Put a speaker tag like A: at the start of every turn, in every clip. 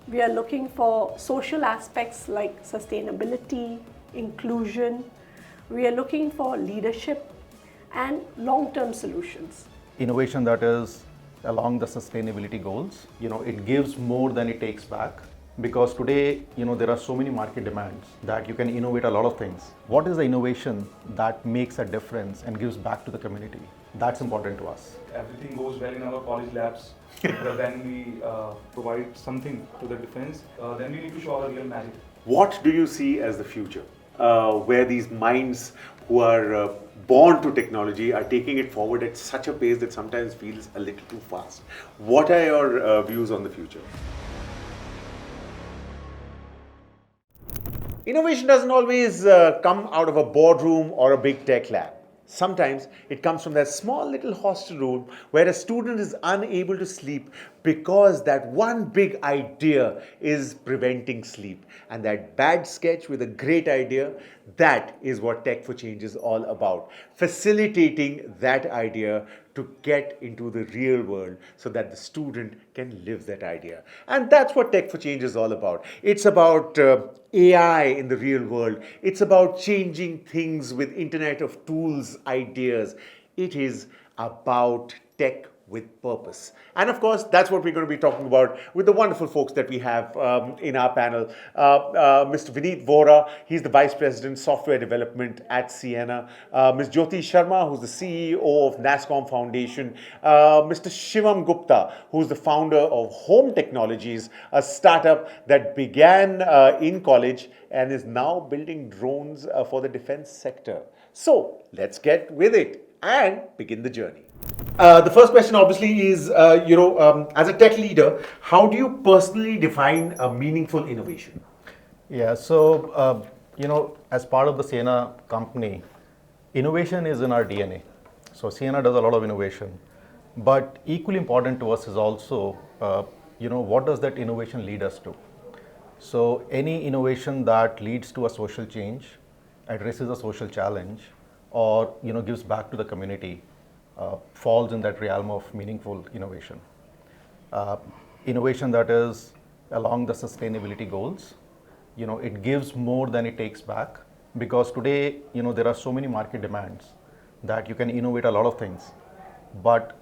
A: We are looking for social aspects like sustainability, inclusion. We are looking for leadership and long-term solutions.
B: Innovation that is along the sustainability goals. It gives more than it takes back, because today, there are so many market demands that you can innovate a lot of things. What is the innovation that makes a difference and gives back to the community? That's important to us.
C: Everything goes well in our college labs, but then we provide something to the defense, then we need to show our real magic.
D: What do you see as the future, where these minds who are born to technology are taking it forward at such a pace that sometimes feels a little too fast? What are your views on the future? Innovation doesn't always come out of a boardroom or a big tech lab. Sometimes it comes from that small little hostel room where a student is unable to sleep because that one big idea is preventing sleep. And that bad sketch with a great idea, that is what Tech4Change is all about. Facilitating that idea to get into the real world so that the student can live that idea. And that's what Tech4Change is all about. It's about AI in the real world. It's about changing things with Internet of Tools ideas. It is about tech with purpose. And of course, that's what we're going to be talking about with the wonderful folks that we have in our panel. Mr. Vineet Vohra, he's the Vice President, Software Development at Ciena. Ms. Jyoti Sharma, who's the CEO of Nasscom Foundation. Mr. Shivam Gupta, who's the founder of Home Technologies, a startup that began in college and is now building drones for the defense sector. So let's get with it and begin the journey. The first question obviously is, as a tech leader, how do you personally define a meaningful innovation?
B: Yeah, so, as part of the Ciena company, innovation is in our DNA. So Ciena does a lot of innovation. But equally important to us is also, what does that innovation lead us to? So any innovation that leads to a social change, addresses a social challenge, or gives back to the community, falls in that realm of meaningful innovation. Innovation that is along the sustainability goals. It gives more than it takes back, because today, there are so many market demands that you can innovate a lot of things. But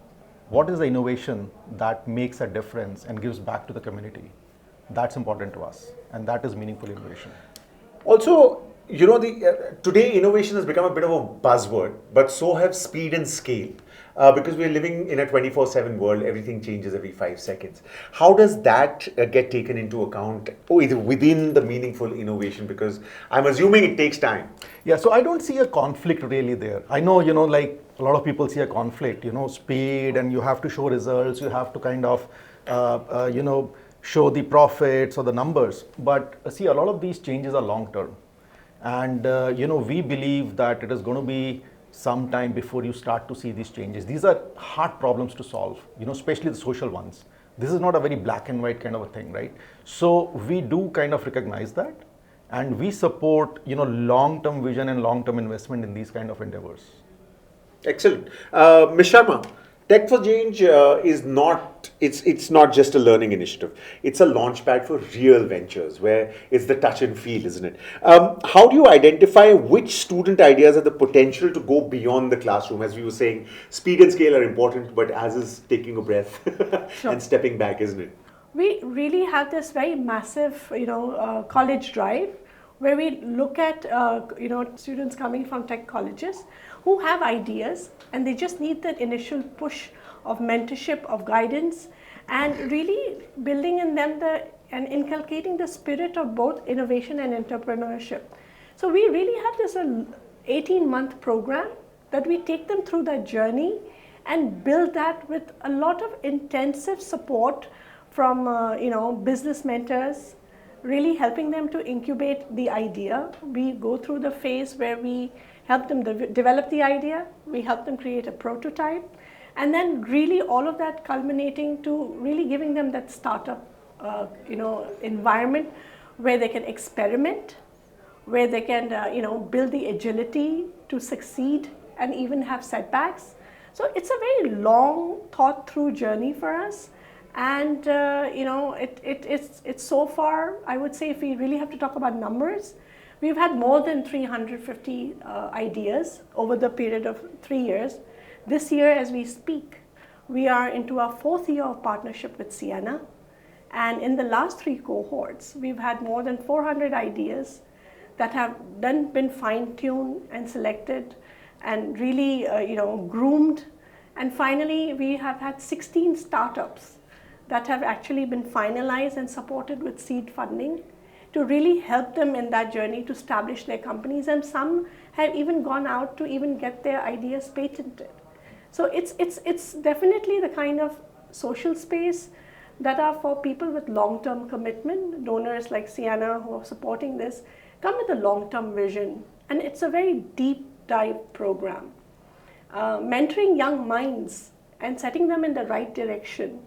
B: what is the innovation that makes a difference and gives back to the community? That's important to us, and that is meaningful innovation.
D: Also, today innovation has become a bit of a buzzword, but so have speed and scale. Because we're living in a 24/7 world, everything changes every 5 seconds. How does that get taken into account within the meaningful innovation? Because I'm assuming it takes time.
B: Yeah, so I don't see a conflict really there. I know, like a lot of people see a conflict, speed, and you have to show results, you have to kind of, show the profits or the numbers. But see, a lot of these changes are long term. And, we believe that it is going to be some time before you start to see these changes. These are hard problems to solve, especially the social ones. This is not a very black and white kind of a thing, right? So we do kind of recognize that, and we support, long-term vision and long-term investment in these kind of endeavors.
D: Excellent. Ms. Sharma, Tech4Change is it's not just a learning initiative. It's a launchpad for real ventures where it's the touch and feel, isn't it? How do you identify which student ideas have the potential to go beyond the classroom? As we were saying, speed and scale are important, but as is taking a breath
A: Sure.
D: and stepping back, isn't it?
A: We really have this very massive, college drive where we look at, students coming from tech colleges who have ideas, and they just need that initial push of mentorship, of guidance, and really building in them and inculcating the spirit of both innovation and entrepreneurship. So we really have this 18-month program that we take them through that journey and build that with a lot of intensive support from business mentors, really helping them to incubate the idea. We go through the phase where we help them develop the idea, we help them create a prototype, and then really all of that culminating to really giving them that startup environment where they can experiment, where they can build the agility to succeed and even have setbacks. So it's a very long thought through journey for us, And it's so far, I would say, if we really have to talk about numbers, we've had more than 350 ideas over the period of 3 years. This year, as we speak, we are into our 4th year of partnership with Ciena. And in the last 3 cohorts, we've had more than 400 ideas that have then been fine-tuned and selected and really groomed. And finally, we have had 16 startups that have actually been finalized and supported with seed funding to really help them in that journey to establish their companies. And some have even gone out to even get their ideas patented. So it's definitely the kind of social space that are for people with long-term commitment. Donors like Ciena who are supporting this come with a long-term vision, and it's a very deep dive program. Mentoring young minds and setting them in the right direction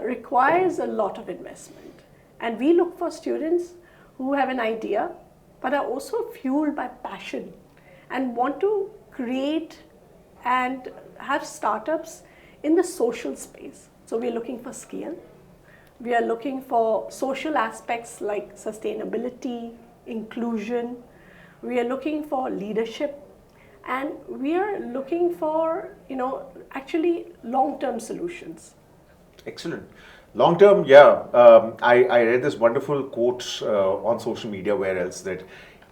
A: requires a lot of investment. And we look for students who have an idea but are also fueled by passion and want to create and have startups in the social space. So we're looking for scale. We are looking for social aspects like sustainability, inclusion. We are looking for leadership. And we are looking for, actually long-term solutions.
D: Excellent. Long term, yeah. I read this wonderful quote on social media, where else, that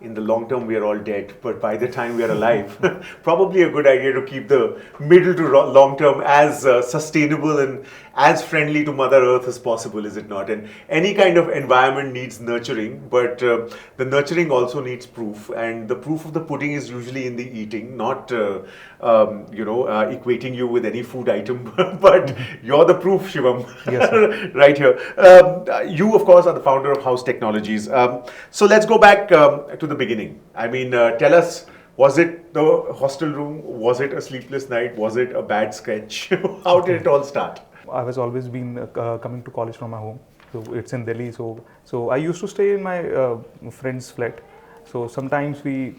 D: in the long term we are all dead, but by the time we are alive, probably a good idea to keep the middle to long term as sustainable and as friendly to Mother Earth as possible, is it not? And any kind of environment needs nurturing, but the nurturing also needs proof, and the proof of the pudding is usually in the eating, not equating you with any food item, but you're the proof, Shivam. Yes, right here. You, of course, are the founder of House Technologies. So let's go back to the beginning. I mean, tell us, was it the hostel room? Was it a sleepless night? Was it a bad sketch? How did it all start?
C: I was always been coming to college from my home, so it's in Delhi. So I used to stay in my friend's flat. So sometimes we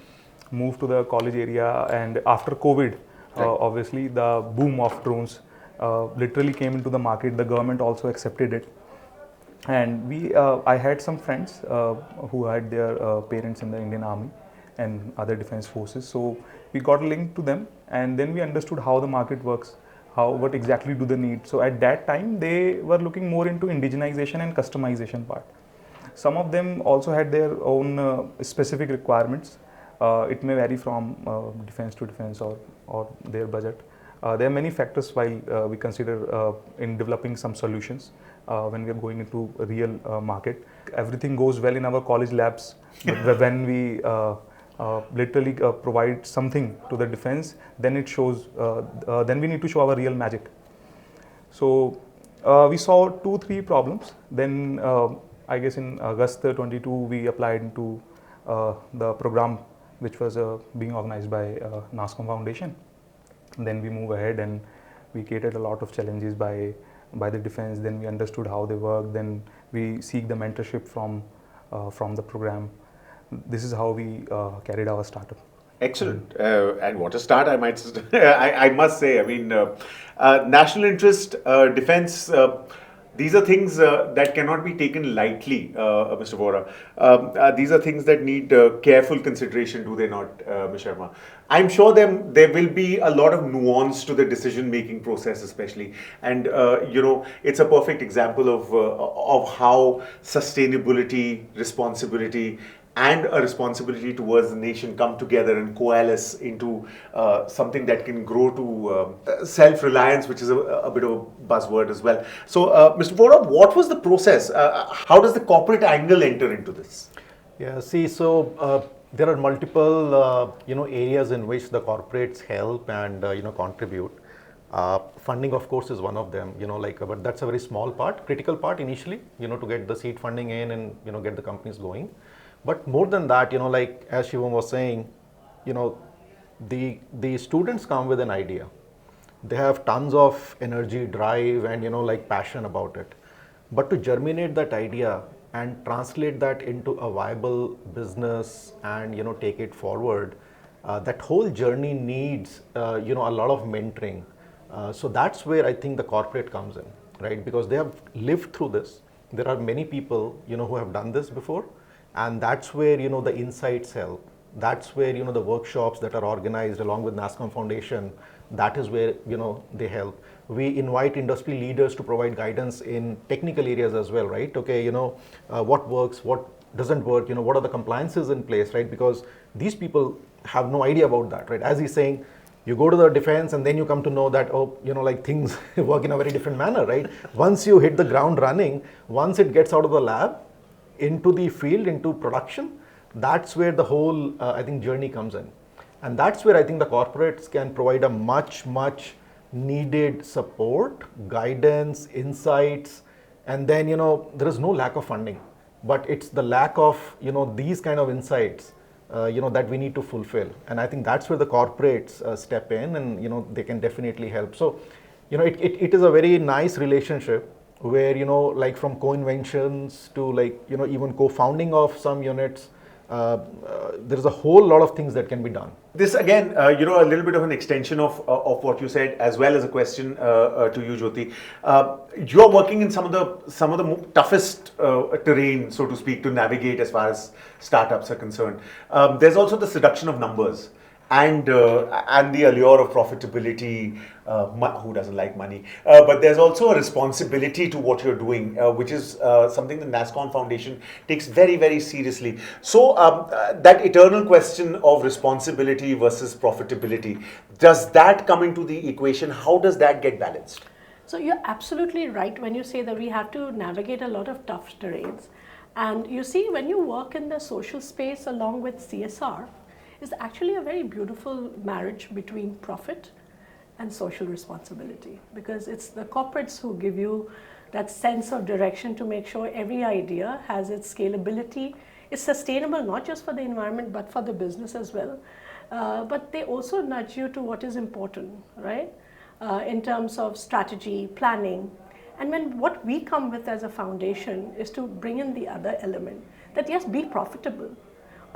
C: moved to the college area, and after COVID, obviously the boom of drones literally came into the market. The government also accepted it, and I had some friends who had their parents in the Indian Army and other defense forces. So we got linked to them, and then we understood how the market works. What exactly do they need? So at that time, they were looking more into indigenization and customization part. Some of them also had their own specific requirements. It may vary from defense to defense or their budget. There are many factors while we consider in developing some solutions when we are going into a real market. Everything goes well in our college labs, but when we literally provide something to the defense, then it shows, then we need to show our real magic. So we saw 2-3 problems. Then I guess in August 22, we applied into the program which was being organized by Nasscom Foundation. Then we move ahead and we created a lot of challenges by the defense. Then we understood how they work. Then we seek the mentorship from the program. This is how we carried our startup.
D: Excellent. And what a start, I must say. I mean, national interest, defense, these are things that cannot be taken lightly, Mr. Vohra. These are things that need careful consideration, do they not, Ms. Sharma? I'm sure there will be a lot of nuance to the decision-making process, especially. And, it's a perfect example of how sustainability, responsibility, and a responsibility towards the nation come together and coalesce into something that can grow to self-reliance, which is a bit of a buzzword as well. So, Mr. Vohra, what was the process? How does the corporate angle enter into this?
B: Yeah, see, so there are multiple areas in which the corporates help and contribute. Funding, of course, is one of them. But that's a very small part, critical part initially. To get the seed funding in and get the companies going. But more than that, as Shivam was saying, the students come with an idea. They have tons of energy, drive, and passion about it. But to germinate that idea and translate that into a viable business and take it forward, that whole journey needs a lot of mentoring. So that's where I think the corporate comes in, right? Because they have lived through this. There are many people, who have done this before, and that's where, the insights help. That's where, the workshops that are organized along with Nasscom Foundation, that is where, they help. We invite industry leaders to provide guidance in technical areas as well, right? Okay, what works, what doesn't work, what are the compliances in place, right? Because these people have no idea about that, right? As he's saying, you go to the defense and then you come to know that, things work in a very different manner, right? Once you hit the ground running, once it gets out of the lab into the field, into production, that's where the whole, I think, journey comes in. And that's where I think the corporates can provide a much, much needed support, guidance, insights, and then, there is no lack of funding, but it's the lack of, these kind of insights that we need to fulfill. And I think that's where the corporates step in, and they can definitely help. So it is a very nice relationship where like from co-inventions to even co-founding of some units, there's a whole lot of things that can be done.
D: This again, a little bit of an extension of what you said, as well as a question to you, Jyoti. You're working in some of the toughest terrain, so to speak, to navigate as far as startups are concerned. There's also the seduction of numbers and the allure of profitability. Who doesn't like money? But there's also a responsibility to what you're doing, which is something the Nasscom Foundation takes very, very seriously. So that eternal question of responsibility versus profitability, does that come into the equation? How does that get balanced?
A: So you're absolutely right when you say that we have to navigate a lot of tough terrains. And you see, when you work in the social space along with CSR, it's actually a very beautiful marriage between profit and social responsibility, because it's the corporates who give you that sense of direction to make sure every idea has its scalability, is sustainable not just for the environment but for the business as well. But they also nudge you to what is important, right? In terms of strategy, planning. And what we come with as a foundation is to bring in the other element, that yes, be profitable,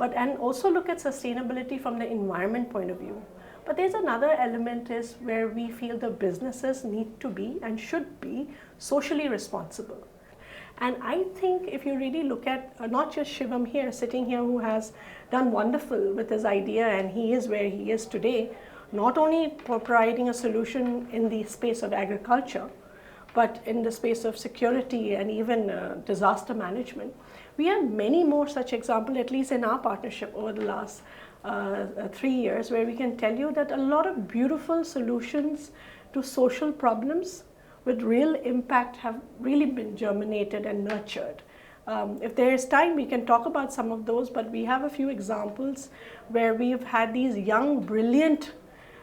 A: and also look at sustainability from the environment point of view. But there's another element is where we feel the businesses need to be and should be socially responsible. And I think if you really look at not just Shivam here, sitting here, who has done wonderful with his idea, and he is where he is today, not only for providing a solution in the space of agriculture, but in the space of security and even disaster management. We have many more such examples, at least in our partnership over the last 3 years, where we can tell you that a lot of beautiful solutions to social problems with real impact have really been germinated and nurtured. If there is time, we can talk about some of those, but we have a few examples where we've had these young, brilliant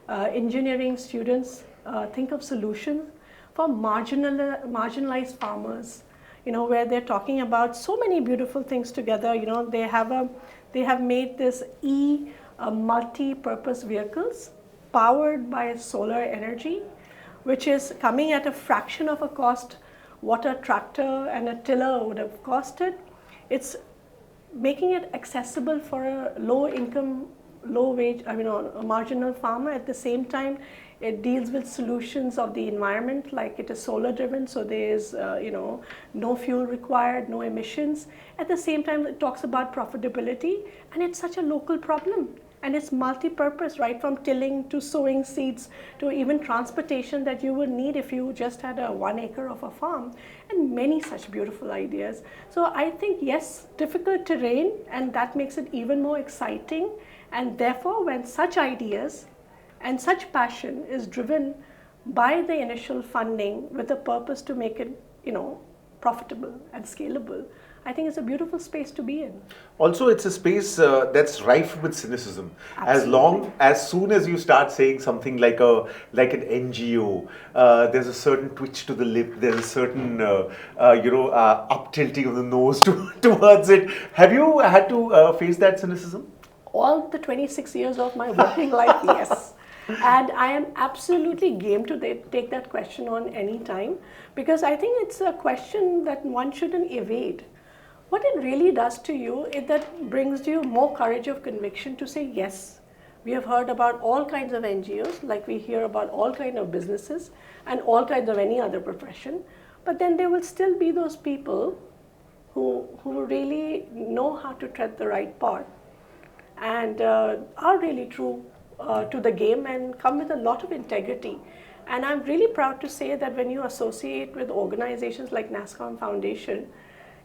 A: engineering students think of solutions for marginalized farmers, where they're talking about so many beautiful things together. They have made this multi-purpose vehicles powered by solar energy, which is coming at a fraction of a cost what a tractor and a tiller would have costed. It's making it accessible for a low income, low wage, a marginal farmer. At the same time, it deals with solutions of the environment, like it is solar driven, so there is no fuel required, no emissions. At the same time, it talks about profitability, and it's such a local problem, and it's multi-purpose, right from tilling to sowing seeds to even transportation that you would need if you just had a 1 acre of a farm, and many such beautiful ideas. So I think, yes, difficult terrain, and that makes it even more exciting. And therefore, when such ideas and such passion is driven by the initial funding with a purpose to make it, profitable and scalable, I think it's a beautiful space to be in.
D: Also, it's a space that's rife with cynicism.
A: Absolutely.
D: As soon as you start saying something like an NGO, there's a certain twitch to the lip. There's a certain up tilting of the nose towards it. Have you had to face that cynicism?
A: All the 26 years of my working life, yes. And I am absolutely game to take that question on any time, because I think it's a question that one shouldn't evade. What it really does to you is that brings you more courage of conviction to say, yes, we have heard about all kinds of NGOs, like we hear about all kinds of businesses and all kinds of any other profession. But then there will still be those people who really know how to tread the right path and are really true to the game and come with a lot of integrity. And I'm really proud to say that when you associate with organizations like Nasscom Foundation,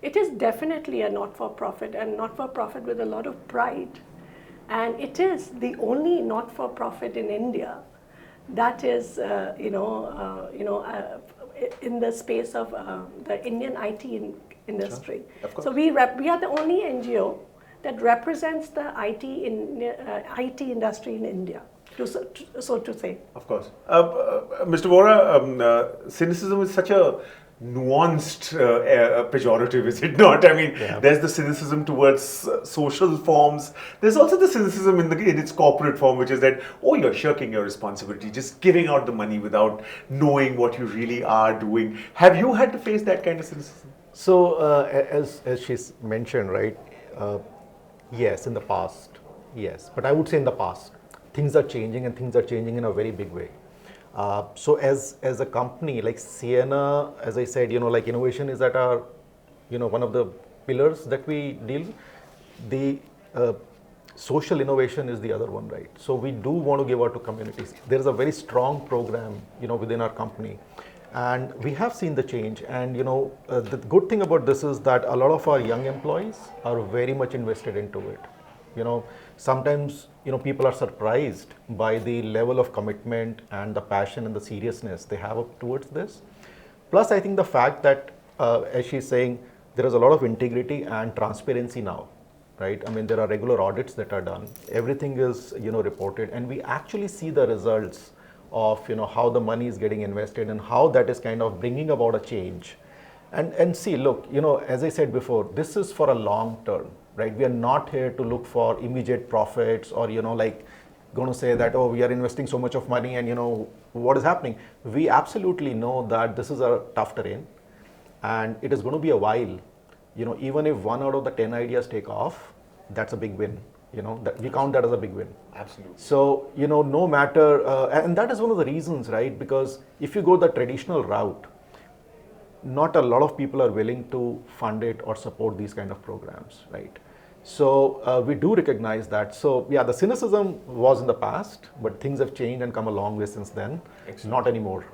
A: it is definitely a not-for-profit, and not-for-profit with a lot of pride. And it is the only not-for-profit in India that is, in the space of the Indian IT industry.
D: Sure. Of course.
A: So we are the only NGO that represents the IT industry in India, so to say.
D: Of course. Mr. Vohra, cynicism is such a nuanced pejorative, is it not? I mean, there's the cynicism towards social forms. There's also the cynicism in its corporate form, which is that, oh, you're shirking your responsibility, just giving out the money without knowing what you really are doing. Have you had to face that kind of cynicism?
B: So as she's mentioned, right, yes, in the past, yes. But I would say in the past, things are changing, and things are changing in a very big way. So as a company like Ciena, as I said, like innovation is at our, one of the pillars that we deal. The social innovation is the other one, right? So we do want to give out to communities. There is a very strong program, within our company. And we have seen the change, and the good thing about this is that a lot of our young employees are very much invested into it. Sometimes people are surprised by the level of commitment and the passion and the seriousness they have towards this. Plus, I think the fact that, as she's saying, there is a lot of integrity and transparency now, right? I mean, there are regular audits that are done. Everything is reported, and we actually see the results of how the money is getting invested and how that is kind of bringing about a change. And see, look, as I said before, this is for a long term, right? We are not here to look for immediate profits or like going to say that, oh, we are investing so much of money and what is happening. We absolutely know that this is a tough terrain, and it is going to be a while. Even if 1 out of the 10 ideas take off, that's a big win. That we count that as a big win.
D: Absolutely.
B: So, no matter, and that is one of the reasons, right? Because if you go the traditional route, not a lot of people are willing to fund it or support these kind of programs, right? So we do recognize that. So yeah, the cynicism was in the past, but things have changed and come a long way since then.
D: Excellent.
B: Not anymore.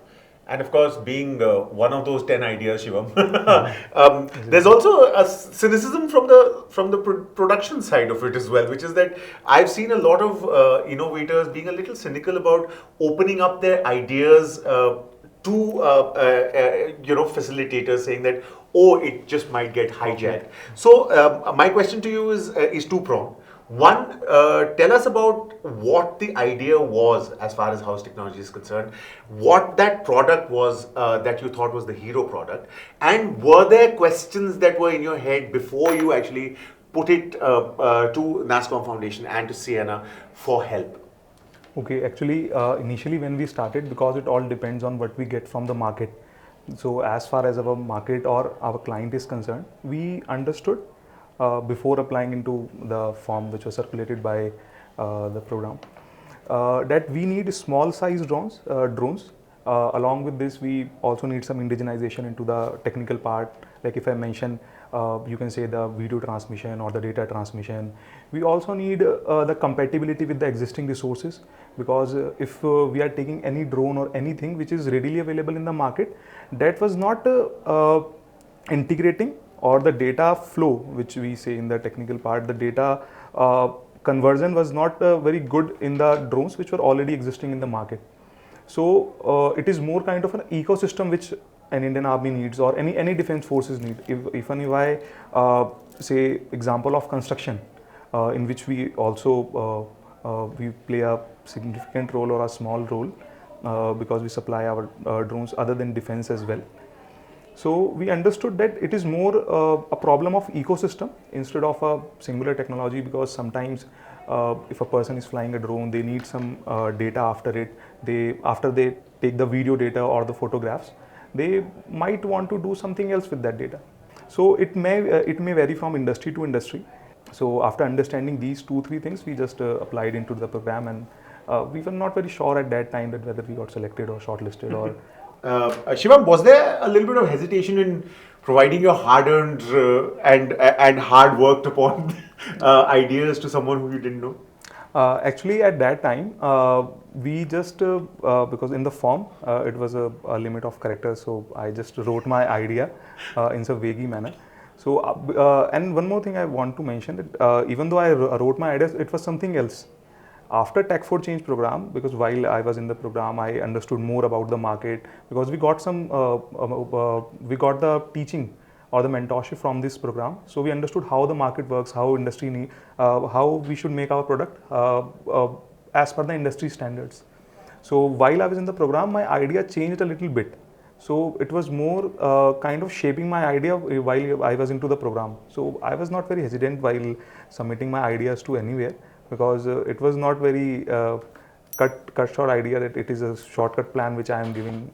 D: And of course, being one of those 10 ideas, Shivam, there's also a cynicism from the production side of it as well, which is that I've seen a lot of innovators being a little cynical about opening up their ideas to facilitators, saying that, oh, it just might get hijacked.
B: Okay.
D: So my question to you is two-pronged. One, tell us about what the idea was as far as house technology is concerned, what that product was that you thought was the hero product, and were there questions that were in your head before you actually put it to Nasscom Foundation and to Ciena for help?
C: Okay, actually, initially when we started, because it all depends on what we get from the market. So as far as our market or our client is concerned, we understood before applying into the form which was circulated by the program that we need small size drones. Along with this, we also need some indigenization into the technical part. Like if I mention, you can say the video transmission or the data transmission. We also need the compatibility with the existing resources, because if we are taking any drone or anything which is readily available in the market, that was not integrating, or the data flow, which we say in the technical part, the data conversion was not very good in the drones which were already existing in the market. So it is more kind of an ecosystem which an Indian Army needs, or any defense forces need. If I say example of construction, in which we also we play a significant role or a small role, because we supply our drones other than defense as well. So we understood that it is more a problem of ecosystem instead of a singular technology, because sometimes if a person is flying a drone, they need some data after it. After they take the video data or the photographs, they might want to do something else with that data. So it may vary from industry to industry. So after understanding these 2-3 things, we just applied into the program, and we were not very sure at that time that whether we got selected or shortlisted or
D: Shivam, was there a little bit of hesitation in providing your hard-earned and hard worked upon ideas to someone who you didn't know?
C: Actually, at that time, we just because in the form it was a limit of characters, so I just wrote my idea in a vague manner. So, and one more thing I want to mention that even though I wrote my ideas, it was something else. After Tech4Change program, because while I was in the program, I understood more about the market because we got we got the teaching or the mentorship from this program. So we understood how the market works, how industry need, how we should make our product as per the industry standards. So while I was in the program, my idea changed a little bit. So it was more kind of shaping my idea while I was into the program. So I was not very hesitant while submitting my ideas to anywhere because it was not very cut short idea that it is a shortcut plan which I am giving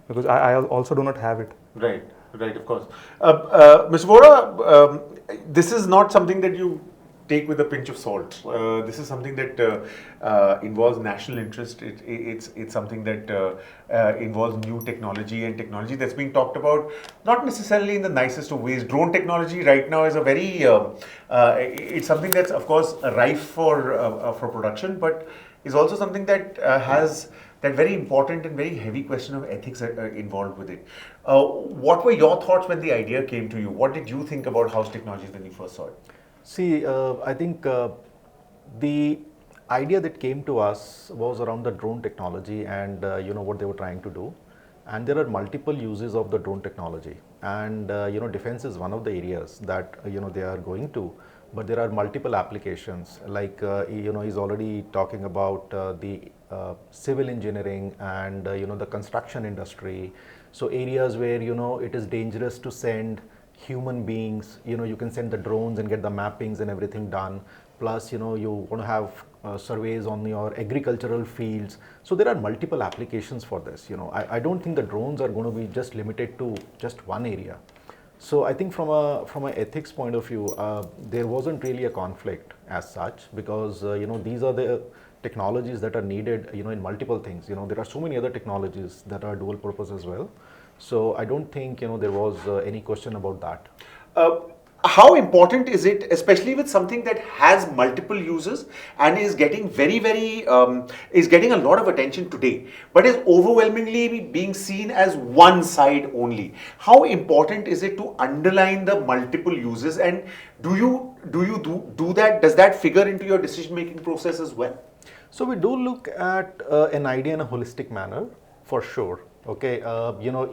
C: because I also do not have it.
D: Right, right, of course. Mr. Vohra, this is not something that you take with a pinch of salt. This is something that involves national interest. It's something that involves new technology and technology that's being talked about, not necessarily in the nicest of ways. Drone technology right now is a very, it's something that's of course rife for production, but is also something that has that very important and very heavy question of ethics involved with it. What were your thoughts when the idea came to you? What did you think about house technologies when you first saw it?
B: See, I think the idea that came to us was around the drone technology and what they were trying to do. And there are multiple uses of the drone technology, and defense is one of the areas that they are going to. But there are multiple applications. Like he's already talking about the civil engineering and the construction industry. So areas where it is dangerous to send human beings, you can send the drones and get the mappings and everything done. Plus, you want to have surveys on your agricultural fields. So there are multiple applications for this. I don't think the drones are going to be just limited to just one area. So I think from an ethics point of view, there wasn't really a conflict as such because these are the technologies that are needed in multiple things. There are so many other technologies that are dual purpose as well. So I don't think there was any question about that.
D: How important is it, especially with something that has multiple users and is getting is getting a lot of attention today, but is overwhelmingly being seen as one side only? How important is it to underline the multiple uses, and do you do that? Does that figure into your decision making process as well?
B: So we do look at an idea in a holistic manner, for sure. Okay,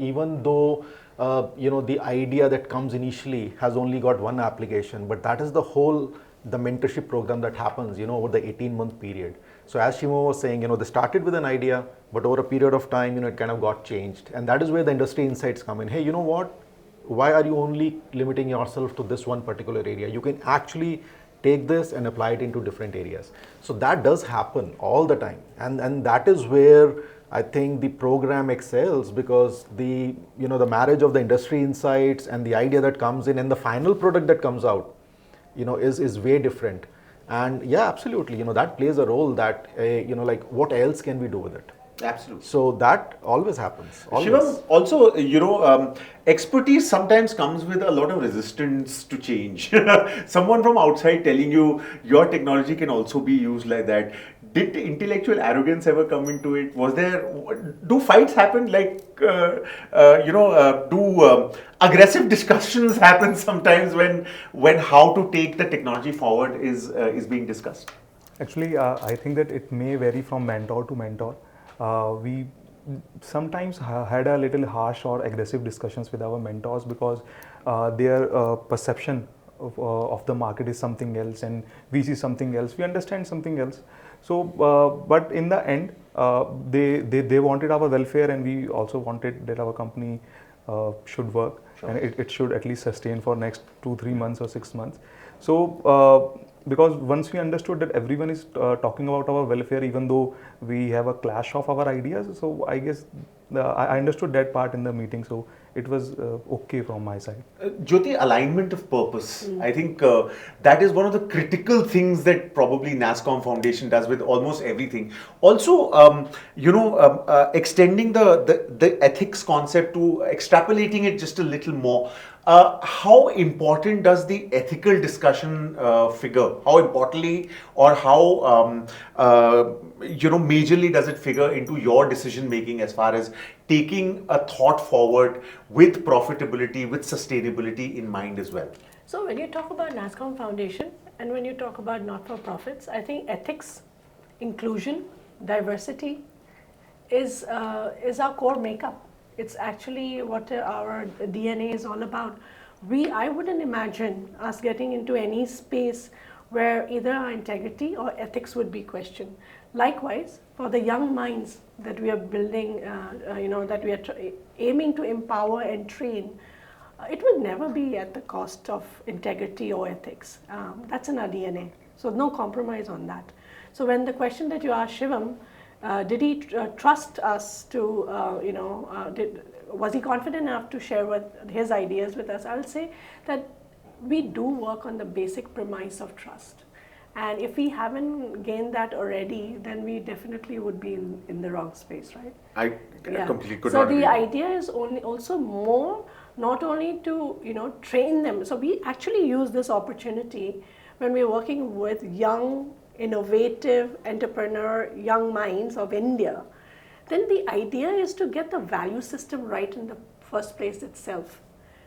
B: even though the idea that comes initially has only got one application, but that is the mentorship program that happens over the 18-month period. So as Shivam was saying, they started with an idea, but over a period of time it kind of got changed, and that is where the industry insights come in. Hey, you know what, why are you only limiting yourself to this one particular area? You can actually take this and apply it into different areas. So that does happen all the time, and that is where I think the program excels, because the marriage of the industry insights and the idea that comes in and the final product that comes out is way different. And yeah, absolutely, that plays a role, that like what else can we do with it?
D: Absolutely.
B: So that always happens. Always.
D: Shivam, also, expertise sometimes comes with a lot of resistance to change. Someone from outside telling you your technology can also be used like that. Did intellectual arrogance ever come into it? Do fights happen? Like, do aggressive discussions happen sometimes when how to take the technology forward is being discussed?
C: Actually, I think that it may vary from mentor to mentor. We sometimes had a little harsh or aggressive discussions with our mentors because their perception of the market is something else and we see something else, we understand something else. So, but in the end, they wanted our welfare, and we also wanted that our company should work, sure, and it should at least sustain for next 2-3 months or 6 months. So, because once we understood that everyone is talking about our welfare, even though we have a clash of our ideas, so I guess I understood that part in the meeting. So it was okay from my side.
D: Jyoti, alignment of purpose. I think that is one of the critical things that probably Nasscom Foundation does with almost everything. Also, extending the ethics concept to extrapolating it just a little more. How important does the ethical discussion figure? How importantly or how majorly does it figure into your decision making as far as taking a thought forward with profitability, with sustainability in mind as well?
A: So when you talk about Nasscom Foundation and when you talk about not-for-profits, I think ethics, inclusion, diversity is our core makeup. It's actually what our DNA is all about. I wouldn't imagine us getting into any space where either our integrity or ethics would be questioned. Likewise, for the young minds that we are building, that we are aiming to empower and train, it will never be at the cost of integrity or ethics. That's in our DNA. So no compromise on that. So when the question that you asked Shivam, did he trust us to, was he confident enough to share his ideas with us? I will say that we do work on the basic premise of trust. And if we haven't gained that already, then we definitely would be in the wrong space, right?
D: I completely could
A: so
D: not agree.
A: So the idea is also more, not only to, train them. So we actually use this opportunity when we're working with young, innovative, entrepreneur, young minds of India. Then the idea is to get the value system right in the first place itself.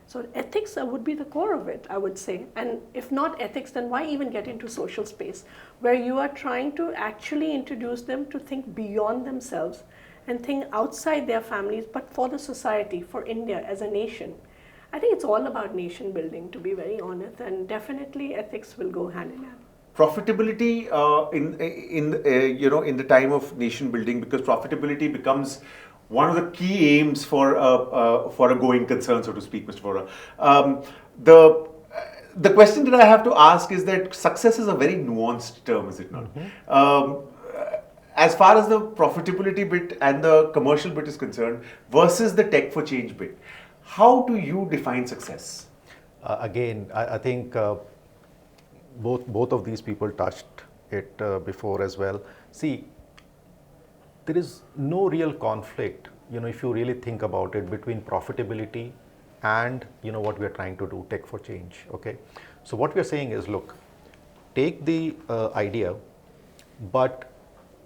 A: So ethics would be the core of it, I would say. And if not ethics, then why even get into social space where you are trying to actually introduce them to think beyond themselves and think outside their families, but for the society, for India as a nation. I think it's all about nation building, to be very honest, and definitely ethics will go hand in hand.
D: Profitability in the time of nation building, because profitability becomes one of the key aims for a going concern, so to speak, Mr. Vohra. The question that I have to ask is that success is a very nuanced term, is it not? Mm-hmm. As far as the profitability bit and the commercial bit is concerned versus the tech for change bit, how do you define success?
B: Again, I think both of these people touched it before as well. See, there is no real conflict, if you really think about it, between profitability and, what we are trying to do, tech for change, okay? So what we are saying is, look, take the idea, but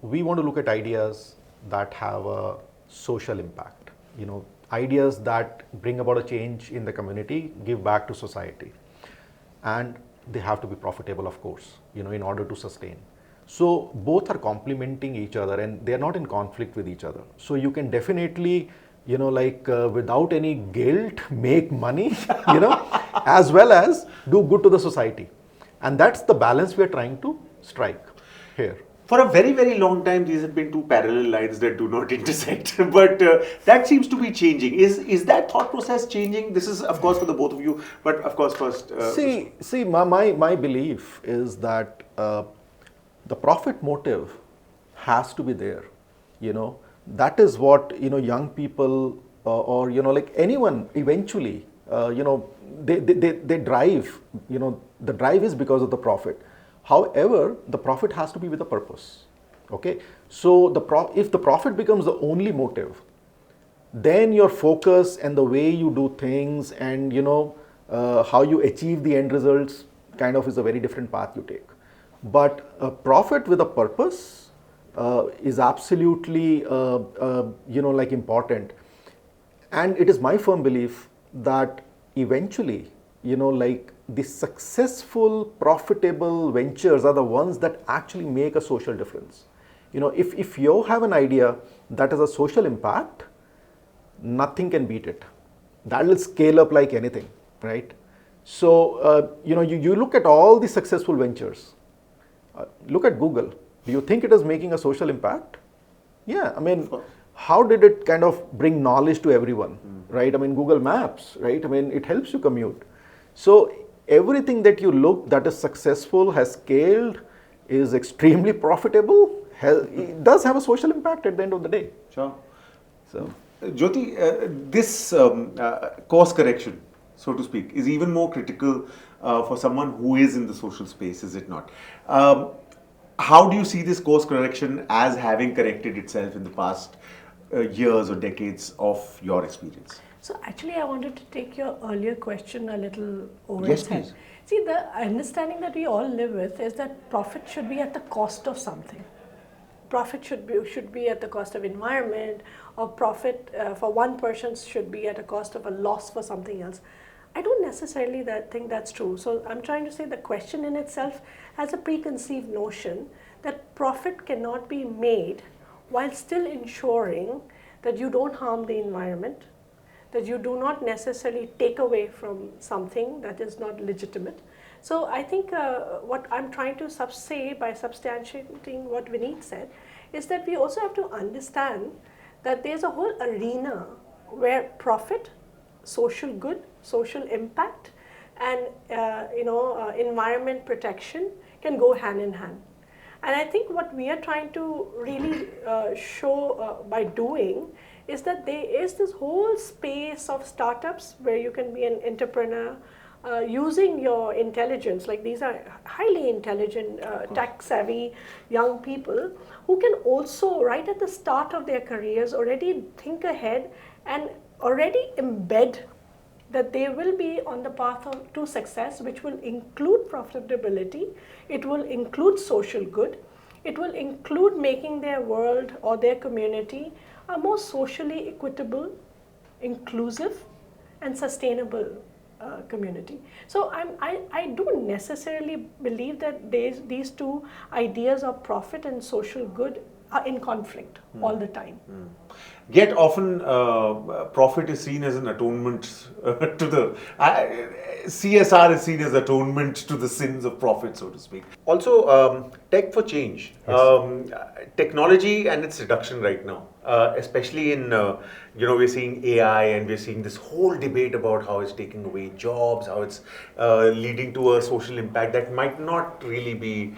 B: we want to look at ideas that have a social impact, ideas that bring about a change in the community, give back to society. And they have to be profitable, of course, in order to sustain. So both are complementing each other and they are not in conflict with each other. So you can definitely, without any guilt, make money, as well as do good to the society. And that's the balance we are trying to strike here.
D: For a very, very long time, these have been two parallel lines that do not intersect. But that seems to be changing. Is that thought process changing? This is, of course, for the both of you. But of course, first.
B: See, my belief is that the profit motive has to be there. That is what young people or anyone eventually. They drive. The drive is because of the profit. However, the profit has to be with a purpose, okay? So if the profit becomes the only motive, then your focus and the way you do things and how you achieve the end results kind of is a very different path you take. But a profit with a purpose is absolutely important, and it is my firm belief that eventually the successful, profitable ventures are the ones that actually make a social difference. If you have an idea that has a social impact, nothing can beat it. That will scale up like anything, right? So, you look at all the successful ventures. Look at Google. Do you think it is making a social impact? Yeah, I mean, how did it kind of bring knowledge to everyone, right? I mean, Google Maps, right? I mean, it helps you commute. So everything that you look that is successful, has scaled, is extremely profitable, it does have a social impact at the end of the day.
D: Sure.
B: So
D: Jyoti, this course correction, so to speak, is even more critical for someone who is in the social space, is it not? How do you see this course correction as having corrected itself in the past years or decades of your experience?
A: So actually, I wanted to take your earlier question a little over
D: Yes,
A: its head.
D: please.
A: See, the understanding that we all live with is that profit should be at the cost of something. Profit should be at the cost of environment, or profit for one person should be at a cost of a loss for something else. I don't necessarily think that's true. So I'm trying to say the question in itself has a preconceived notion that profit cannot be made while still ensuring that you don't harm the environment, that you do not necessarily take away from something that is not legitimate. So I think what I'm trying to say by substantiating what Vineet said is that we also have to understand that there's a whole arena where profit, social good, social impact, and environment protection can go hand in hand. And I think what we are trying to really show by doing is that there is this whole space of startups where you can be an entrepreneur using your intelligence. Like, these are highly intelligent, tech savvy young people who can also, right at the start of their careers, already think ahead and already embed that they will be on the path to success, which will include profitability, it will include social good, it will include making their world or their community a more socially equitable, inclusive, and sustainable community. So I don't necessarily believe that these two ideas of profit and social good are in conflict all the time.
D: Yet often profit is seen as an atonement to the CSR is seen as atonement to the sins of profit, so to speak. Also, tech for change, technology and its reduction right now, especially in we're seeing AI and we're seeing this whole debate about how it's taking away jobs, how it's leading to a social impact that might not really be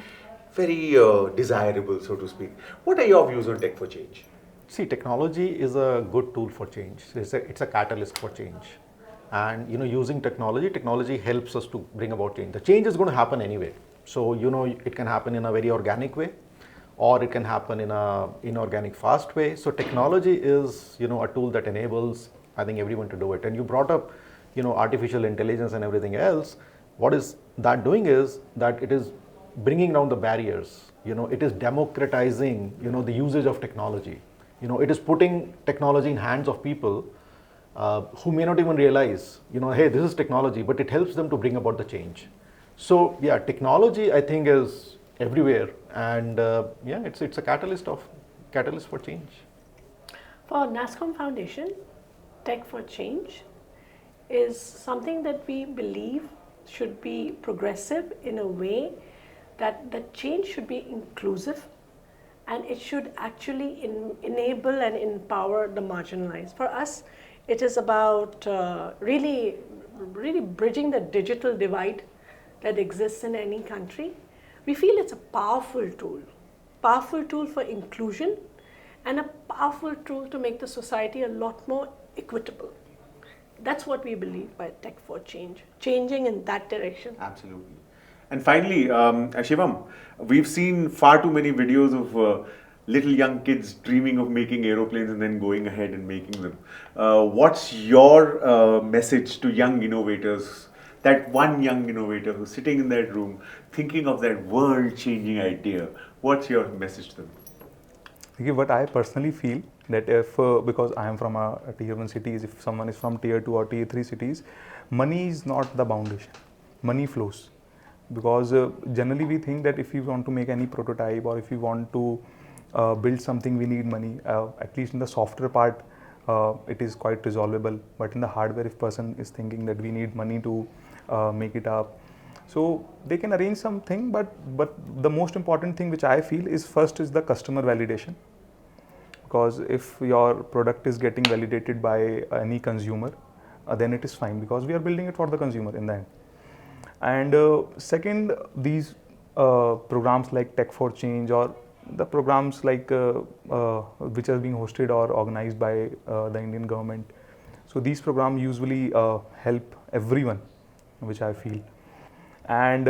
D: very desirable, so to speak. What are your views on tech for change?
B: See, technology is a good tool for change. It's a catalyst for change. And using technology helps us to bring about change. The change is going to happen anyway. So it can happen in a very organic way, or it can happen in a inorganic fast way. So technology is a tool that enables, I think, everyone to do it. And you brought up artificial intelligence and everything else. What is that doing is that it is bringing down the barriers. It is democratizing the usage of technology. It is putting technology in hands of people who may not even realize, hey, this is technology, but it helps them to bring about the change. So yeah, technology, I think, is everywhere, and it's a catalyst for change.
A: For Nasscom Foundation, Tech for Change is something that we believe should be progressive in a way that the change should be inclusive, and it should actually enable and empower the marginalized. For us, it is about really bridging the digital divide that exists in any country. We feel it's a powerful tool for inclusion, and a powerful tool to make the society a lot more equitable. That's what we believe by Tech for Change, changing in that direction.
D: Absolutely. And finally, Shivam, we've seen far too many videos of little young kids dreaming of making aeroplanes and then going ahead and making them. What's your message to young innovators, that one young innovator who's sitting in that room thinking of that world-changing idea? What's your message to them?
C: Okay, what I personally feel that if, because I am from a tier 1 cities, if someone is from tier 2 or tier 3 cities, money is not the foundation. Money flows. Because generally we think that if we want to make any prototype or if we want to build something, we need money. At least in the software part, it is quite resolvable. But in the hardware, if person is thinking that we need money to make it up, so they can arrange something. But the most important thing which I feel is first is the customer validation. Because if your product is getting validated by any consumer, then it is fine, because we are building it for the consumer in the end. And second, these programs like Tech for Change or the programs like which are being hosted or organized by the Indian government. So these programs usually help everyone, which I feel. And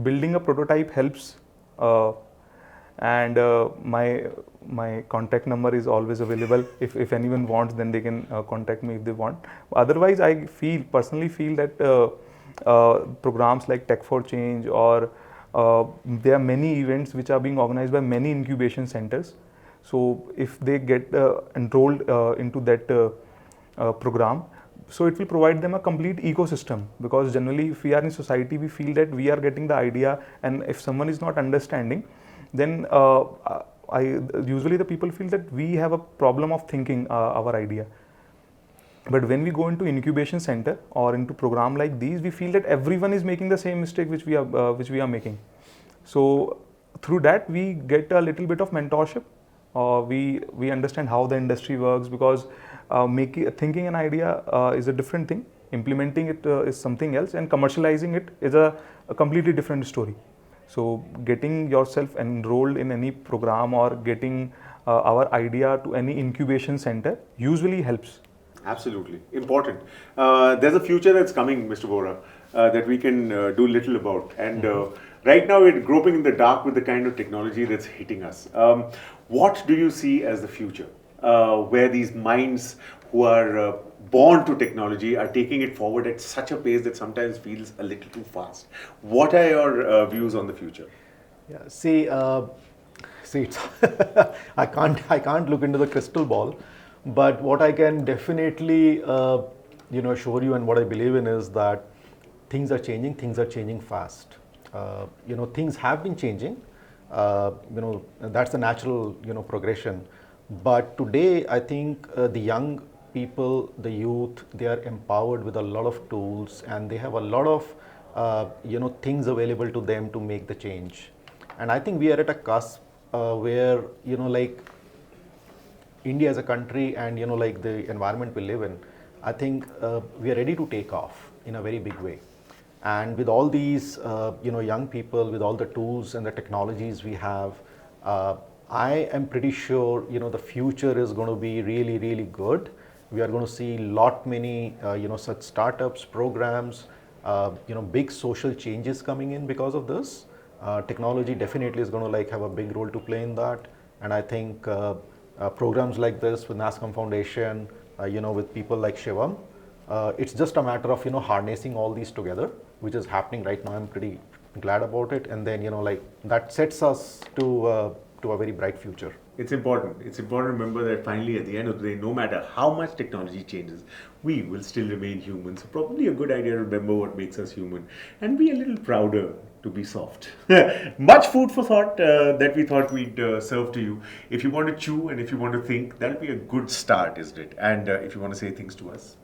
C: building a prototype helps. And my contact number is always available. If anyone wants, then they can contact me if they want. Otherwise, I personally feel that programs like TechForChange or there are many events which are being organized by many incubation centers. So if they get enrolled into that program, so it will provide them a complete ecosystem, because generally if we are in society, we feel that we are getting the idea, and if someone is not understanding, then usually the people feel that we have a problem of thinking our idea. But when we go into incubation center or into program like these, we feel that everyone is making the same mistake which we are making. So through that we get a little bit of mentorship. We understand how the industry works, because thinking an idea is a different thing. Implementing it is something else, and commercializing it is a completely different story. So getting yourself enrolled in any program or getting our idea to any incubation center usually helps.
D: Absolutely. Important. There's a future that's coming, Mr. Vohra, that we can do little about. And right now we're groping in the dark with the kind of technology that's hitting us. What do you see as the future, where these minds who are born to technology are taking it forward at such a pace that sometimes feels a little too fast? What are your views on the future?
B: Yeah, see, it's I can't look into the crystal ball, but what I can definitely assure you, and what I believe in, is that things are changing fast. Things have been changing. That's the natural progression. But today, I think the young people, the youth, they are empowered with a lot of tools, and they have a lot of things available to them to make the change. And I think we are at a cusp where India as a country and the environment we live in, I think we are ready to take off in a very big way. And with all these young people, with all the tools and the technologies we have, I am pretty sure the future is going to be really, really good. We are going to see many such startups, programs, big social changes coming in because of this. Technology definitely is going to have a big role to play in that. And I think programs like this with Nasscom Foundation, with people like Shivam, it's just a matter of harnessing all these together, which is happening right now. I'm pretty glad about it, and then that sets us to a very bright future.
D: It's important. It's important to remember that finally, at the end of the day, no matter how much technology changes, we will still remain human. So probably a good idea to remember what makes us human and be a little prouder to be soft. Much food for thought that we thought we'd serve to you. If you want to chew and if you want to think, that'll be a good start, isn't it? And if you want to say things to us,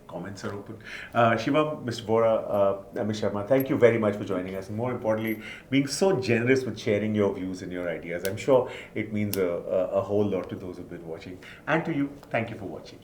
D: comments are open. Shivam, Mr. Vohra, Ms. Sharma, thank you very much for joining us. And more importantly, being so generous with sharing your views and your ideas. I'm sure it means a whole lot to those who've been watching. And to you, thank you for watching.